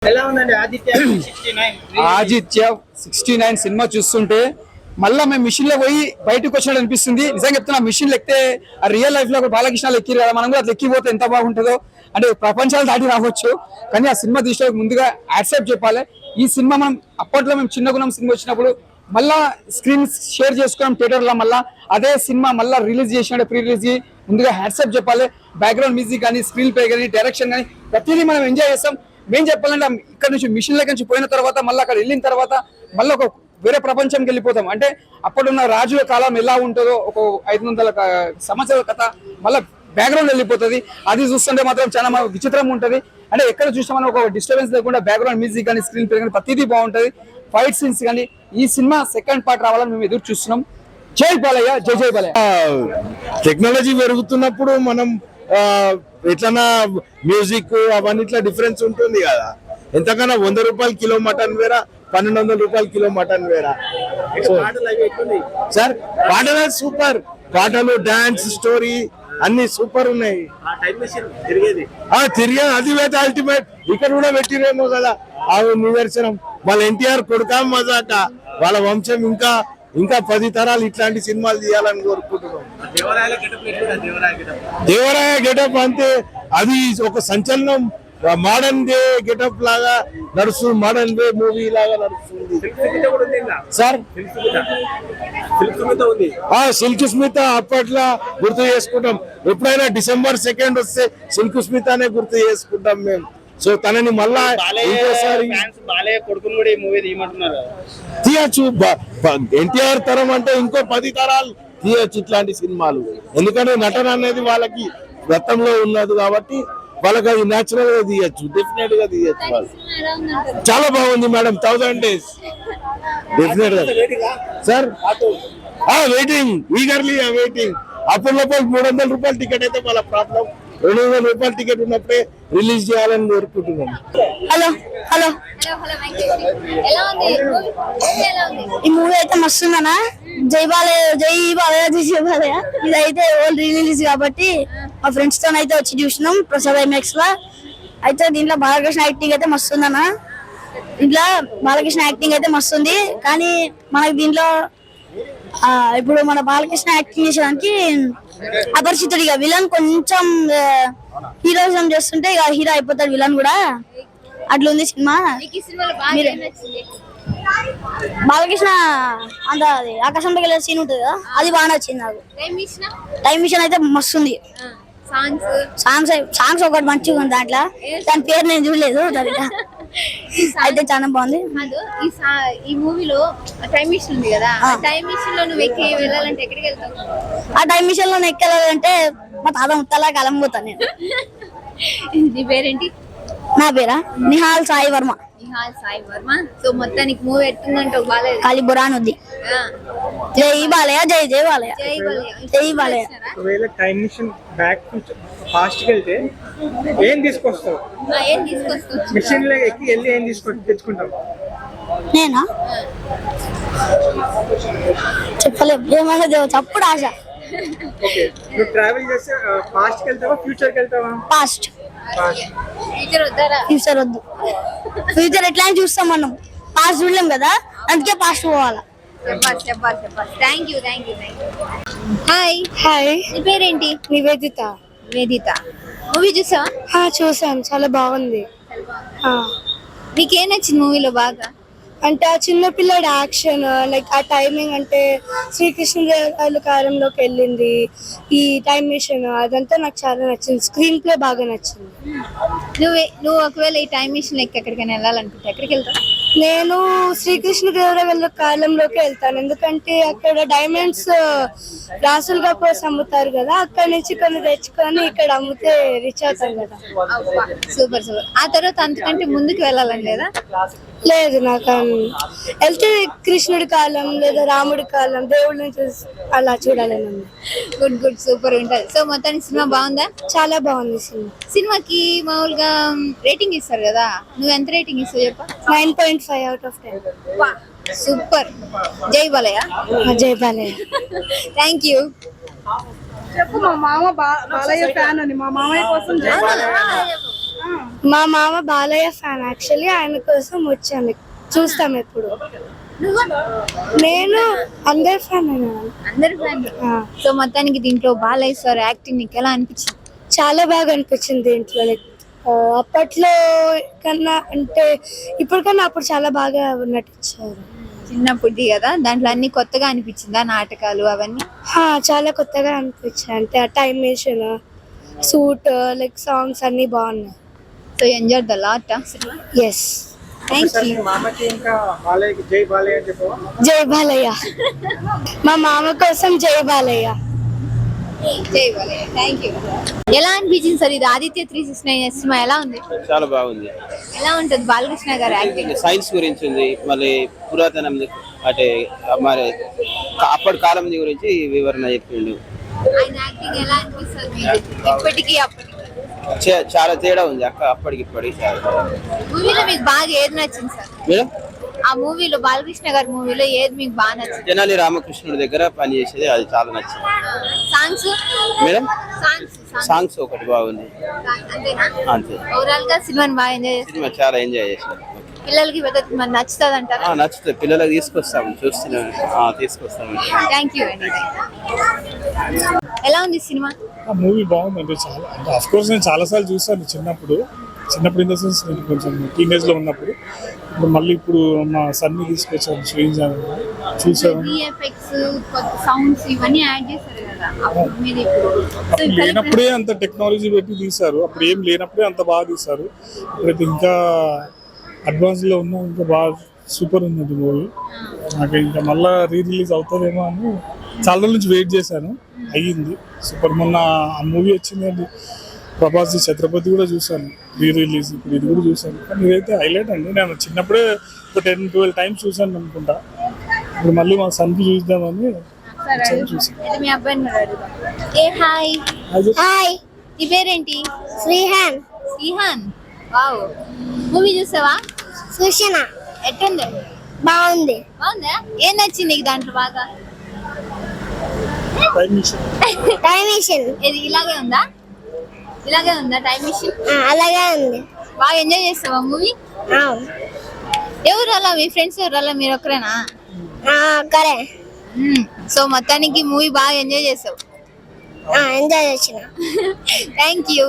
ఎలా ఉందండి ఆదిత్య 69? ఆదిత్య 69 సినిమా చూస్తుంటే మళ్ళా మేము మిషన్ లో పోయి బయటకు వచ్చినట్టు అనిపిస్తుంది. నిజంగా చెప్తున్నా, మిషన్ ఎక్కితే ఆ రియల్ లైఫ్ లో బాలకృష్ణ ఎక్కిరు కదా, మనం కూడా అట్లా ఎక్కిపోతే ఎంత బాగుంటుందో. అంటే ప్రపంచాలు దాటి రావచ్చు, కానీ ఆ సినిమా తీసే ముందుగా యాక్సెప్ట్ చెప్పాలి. ఈ సినిమా మనం అప్పట్లో మేము చిన్నగుణం సినిమా వచ్చినప్పుడు మళ్ళా స్క్రీన్ షేర్ చేసుకున్నాం థియేటర్ లో, మళ్ళా అదే సినిమా మళ్ళీ రిలీజ్ చేసినట్టు ప్రీ రిలీజ్ ముందుగా హ్యాట్సప్ చెప్పాలి. బ్యాక్గ్రౌండ్ మ్యూజిక్ కానీ, స్క్రీన్ ప్లే కానీ, డైరెక్షన్ కానీ ప్రతిదీ మనం ఎంజాయ్ చేస్తాం. మేము చెప్పాలంటే ఇక్కడ నుంచి మిషన్ లెక్క నుంచి పోయిన తర్వాత మళ్ళీ అక్కడ వెళ్ళిన తర్వాత మళ్ళీ ఒక వేరే ప్రపంచంకి వెళ్ళిపోతాం. అంటే అప్పుడున్న రాజుల కాలం ఎలా ఉంటుందో, ఒక 500 సంవత్సరాల కథ మళ్ళీ బ్యాక్గ్రౌండ్ వెళ్ళిపోతుంది. అది చూస్తుంటే మాత్రం చాలా విచిత్రంగా ఉంటుంది. అంటే ఎక్కడ చూసినా మనం ఒక డిస్టర్బెన్స్ లేకుండా బ్యాక్గ్రౌండ్ మ్యూజిక్ కానీ, స్క్రీన్ ప్లే కానీ ప్రతిదీ బాగుంటుంది. ఫైట్ సీన్స్ కానీ. ఈ సినిమా సెకండ్ పార్ట్ రావాలని మేము ఎదురు చూస్తున్నాం. జై బాలయ్య, జై జై బాలయ్య. టెక్నాలజీ పెరుగుతున్నప్పుడు మనం ఎట్లన్నా మ్యూజిక్ అవన్నీ ఇట్లా డిఫరెన్స్ ఉంటుంది కదా. ఎంతకన్నా 100 రూపాయలు కిలో మటన్ వేరా, 1200 రూపాయలు కిలో మటన్ వేరా. సార్ పాటలు సూపర్, పాటలు, డాన్స్, స్టోరీ అన్ని సూపర్ ఉన్నాయి. తిరిగేది అది అయితే అల్టిమేట్. ఇక్కడ కూడా పెట్టిరేమో కదా ఆ నిదర్శనం. వాళ్ళ ఎన్టీఆర్ కొడుకా మజాక, వాళ్ళ వంశం ఇంకా ఇంకా 10 తరాలు ఇట్లాంటి సినిమాలు తీయాలని కోరుకుంటున్నాం. దేవరాయ గెటప్ అంతే, అది ఒక సంచలనం. మోడర్న్ డే గెటప్ లాగా నడుస్తుంది, మోడర్న్ డే మూవీ లాగా నడుస్తుంది. సార్ సిల్క్ స్మిత అప్పట్లో గుర్తు చేసుకుంటాం. ఎప్పుడైనా December 2 వస్తే సిల్క్ స్మితనే గుర్తు చేసుకుంటాం మేము. సో తనని మళ్ళా తీయచ్చు. ఎన్టీఆర్ తరం అంటే ఇంకో 10 తరాలు తీయచ్చు ఇట్లాంటి సినిమాలు. ఎందుకంటే నటన అనేది వాళ్ళకి గతంలో ఉన్నది కాబట్టి వాళ్ళకి అది న్యాచురల్ గా తీయచ్చు, డెఫినెట్ గా తీయచ్చు. వాళ్ళు చాలా బాగుంది మేడం. 1000 days డెఫినెట్ గా. Sir waiting, eagerly waiting. అప్పటిలోపు 300 రూపాయల టికెట్ అయితే వాళ్ళ ప్రాబ్లం. 200 రూపాయల టికెట్ ఉన్నప్పుడే రిలీజ్ చేయాలని కోరుకుంటున్నాను. హలో హలో ఈ మూవీ అయితే మస్తుందనా. జై బాలయ్య, జై బాలయ్య, జై జై బాలయ్య. ఇదైతే ఓల్డ్ రిలీజ్ కాబట్టి మా ఫ్రెండ్స్ తో అయితే వచ్చి చూసినాం ప్రసాద్ IMAX లో. అయితే దీంట్లో బాలకృష్ణ యాక్టింగ్ అయితే మస్తుందనా. దీంట్లో బాలకృష్ణ యాక్టింగ్ అయితే మస్తుంది. కానీ మనకి దీంట్లో ఇప్పుడు మన బాలకృష్ణ యాక్టింగ్ చేసేదానికి అపరిచితుడిగా విలన్ కొంచెం హీరోయిజం చేస్తుంటే ఇక హీరో అయిపోతాడు విలన్ కూడా. అట్లుంది సినిమా. బాలకృష్ణ అంత అది ఆకాశంలోకి వెళ్ళే సీన్ ఉంటుంది కదా, అది బాగా నచ్చింది నాకు. టైం మిషన్ అయితే మస్తుంది. సాంగ్స్ ఒకటి మంచిగా ఉంది దాంట్లో. దాని పేరు నేను చూడలేదు, అయితే చాలా బాగుంది. ఈ మూవీలో టైం మిషన్ ఉంది కదా, టైం మిషన్ లో నువ్వు ఎక్కి వెళ్ళాలంటే ఎక్కడికి వెళ్తావు? ఆ టైం మిషన్ లో ఎక్కాలంటే మా తాత ముత్తలా కలం పోతాను నేను. నీ పేరేంటి? నా పేరా నిహాల్ సాయి వర్మ. నిహాల్ సాయి వర్మ. సో మొత్తానికి మూవీ ఎట్టుందంటావు? బాలయ్య ఖాళీ బురాన్ ఉంది. జై బాలయ్య, జై జై బాలయ్య, జై బాలయ్య, జై బాలయ్య. ఒకవేళ టైం మిషన్ బ్యాక్ ఫాస్ట్ కి వెళ్తే ఏం తీసుకొస్తావు? ఏం తీసుకొస్తావు? మిషన్ లో ఎక్కి వెళ్ళి ఏం తెచ్చుకుంటావు? నేనా చెప్పలేదు, ఏమన్నా చప్పుడు ఆశ. ఓకే, నువ్వు ట్రావెల్ చేస్తే ఫాస్ట్ కి వెళ్తావా, ఫ్యూచర్ కి వెళ్తావా? ఫాస్ట్. ఫ్యూచర్ వద్దారా? ఫ్యూచర్ వద్దు. ఫ్యూచర్ ఎట్లా అని చూస్తాం మనం, పాస్ట్ చూడలేం కదా, అందుకే పాస్ట్ పోవాలా. చెప్పాలి. Thank you. హాయ్. హాయ్, నీ పేరేంటి? నివేదిత. వేదిత. మూవీ చూసావా? చూసాను, చాలా బాగుంది. నీకేం నచ్చింది మూవీలో బాగా? అంటే ఆ చిన్న పిల్లడి యాక్షన్, లైక్ ఆ టైమింగ్, అంటే శ్రీకృష్ణ కాలంలోకి వెళ్ళింది ఈ టైం మిషన్, అదంతా నాకు చాలా నచ్చింది. స్క్రీన్ ప్లే బాగా నచ్చింది. నువ్వు ఒకవేళ ఈ టైం మిషన్ లెక్క ఎక్కడికైనా వెళ్ళాలనుకుంటే ఎక్కడికి వెళ్తావు? నేను శ్రీకృష్ణ కాలంలోకి వెళ్తాను. ఎందుకంటే అక్కడ డైమండ్స్ రాసులుగా పోసి అమ్ముతారు కదా, అక్కడ నుంచి కొన్ని తెచ్చుకొని ఇక్కడ అమ్మితే రిచ్ అవుతారు కదా. సూపర్. ఆ తర్వాత అంతకంటే ముందుకు వెళ్ళాలని లేదా? లేదు, నాకు వెళ్తే కృష్ణుడి కాలం లేదా రాముడి కాలం, దేవుళ్ళ నుంచి అలా చూడాలని ఉంది. గుడ్, సూపర్ ఉంటుంది. సో మొత్తానికి సినిమా బాగుందా? చాలా బాగుంది సినిమా. సినిమాకి మామూలుగా రేటింగ్ ఇస్తారు కదా, నువ్వు ఎంత రేటింగ్ ఇస్తావు చెప్ప? 9.5 out of 10. సూపర్. జై బాలయ్య. జై బాలయ్య. Thank you. చెప్పు మా మామ బాలయ్య ఫ్యాన్ అని, మా మామయ్య కోసం మా మామ బాలయ్య ఫ్యాన్. యాక్చువల్లీ ఆయన కోసం వచ్చాను, చూస్తాం ఎప్పుడు. నేను అందరి ఫ్యాన్. అందరు ఫ్యాన్. సో మొత్తానికి దీంట్లో బాలయ్య సార్ యాక్టింగ్ నీకు ఎలా అనిపించింది? చాలా బాగా అనిపించింది దీంట్లో. లైక్ అప్పట్లో కన్నా అంటే ఇప్పటికన్నా అప్పుడు చాలా బాగా నటించారు. చిన్నప్పుడుది కదా, దాంట్లో అన్ని కొత్తగా అనిపించిందా నాటకాలు అవన్నీ? చాలా కొత్తగా అనిపించాయి. అంటే ఆ time machine, suit, like songs అన్ని బాగున్నాయి. So enjoy the lot. Yes, thank you. మామకి ఇంకా బాలయ్యకి జై బాలయ్య అని చెప్పవా? జై బాలయ్య. మా మామ కోసం జై బాలయ్య. జై బాలయ్య. Thank you. ఎలా అనిపించింది సార్ ఇది ఆదిత్య 369 సినిమా ఎలా ఉంది? చాలా బాగుంది. ఎలా ఉంటుంది బాలకృష్ణ గారి యాక్టింగ్? సైన్స్ గురించి ఉంది, మళ్ళీ పురాతనం అంటే మరి అప్పటి కాలం గురించి వివరణ చెప్పిండు. ఆయన యాక్టింగ్ ఎలా అనిపిస్తుంది మీకు ఇప్పటికీ అప్పటికి? చాలా తేడా ఉంది అప్పటికి ఇప్పటికి చాలా. మూవీలో మీకు బాగా ఏది నచ్చింది సార్? మేడం ఆ మూవీలో బాలకృష్ణ గారి మూవీలో ఏది మీకు బాగా నచ్చింది? తెనాలి రామకృష్ణుడి దగ్గర పని చేసేది అది చాలా నచ్చింది. సాంగ్స్ మేడం సాంగ్స్ సాంగ్స్ ఒకటి బాగుంది అంతేనా? అంతే. ఓవరాల్ గా సినిమాని బాగా ఎంజాయ్ చేస్తారు. సినిమా చాలా ఎంజాయ్ చేసాను. పిల్లలకి పెద్ద మరి నచ్చుతుంది అంటారా? నచ్చుతుంది, పిల్లలకి తీసుకొస్తాము, చూస్తున్నాను, తీసుకొస్తాము. థ్యాంక్ యూ అండి. ఎలా ఉంది సినిమా? ఆ మూవీ బాగుందండి చాలా. అంటే అఫ్ కోర్స్ నేను చాలాసార్లు చూసాను చిన్నప్పుడు ఇన్ ద సెన్స్ నేను కొంచెం టీనేజ్ లో ఉన్నప్పుడు. ఇప్పుడు మా సన్ని తీసుకొచ్చాను చూసాను. విఎఫ్ఎక్స్ కొత్త సౌండ్స్ ఇవన్నీ యాడ్ చేశారు కదా, అప్పుడు మీద అప్పుడు లేనప్పుడే అంత టెక్నాలజీ పెట్టి తీశారు, అప్పుడు ఏం లేనప్పుడే అంత బాగా తీశారు. ఇప్పుడైతే ఇంకా అడ్వాన్స్ లో ఉన్నా ఇంకా బాగా సూపర్ ఉంది మూవీ. నాకు ఇంకా మళ్ళీ రిలీజ్ అవుతుందేమో అని చాలా రోజుల నుంచి వెయిట్ చేశాను, అయ్యింది సూపర్. మొన్న ఆ మూవీ వచ్చిందండి ప్రభాస్ ఛత్రపతి కూడా చూసాను రిలీజ్, ఇప్పుడు ఇది కూడా చూసాను. కానీ ఇదైతే హైలైట్ అండి. నేను చిన్నప్పుడే ఒక 10-12 టైమ్స్ చూసాను అనుకుంటా. ఇప్పుడు మళ్ళీ మా సన్కి చూద్దామని చూసాను. మీ అబ్బాయిని ఏ హాయ్ హాయ్, నీ పేరేంటి? శ్రీహాన్. శ్రీహాన్. వావ్, మూవీ చూసావా? సుషణ. ఎట్టుంది? బాగుంది. బాగుందా? ఏం నచ్చింది నీకు దాంట్లో బాగా? Time machine. టైం మిషన్ ఇది ఇలాగే ఉందా? ఇలాగే ఉందా టైం మిషన్? అలాగే ఉంది. బాగా ఎంజాయ్ చేస్తావా మూవీ? ఎవరు అలా మీ ఫ్రెండ్స్ ఎవరు అలా మీరు ఒక్కరేనా? కరే. సో మొత్తానికి మూవీ బాగా ఎంజాయ్ చేసావు? ఎంజాయ్ చేసిన. Thank you.